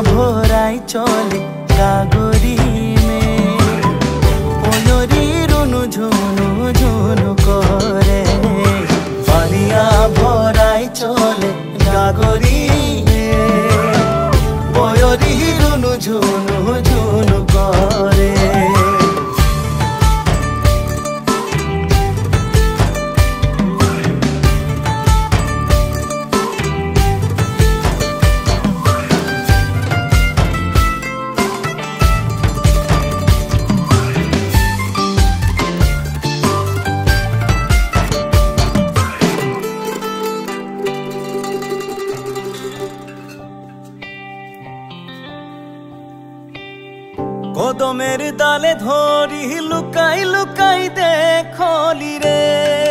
ভরাই চলে গাগরি में পয়রি রুনু ঝুনু ঝুনু করে পানিয়া ভরাই চলে গাগরি में পয়রি রুনু ঝুনু ঝুনু করে কদমের ডালে ধরি লুকাই লুকাই দেখলি রে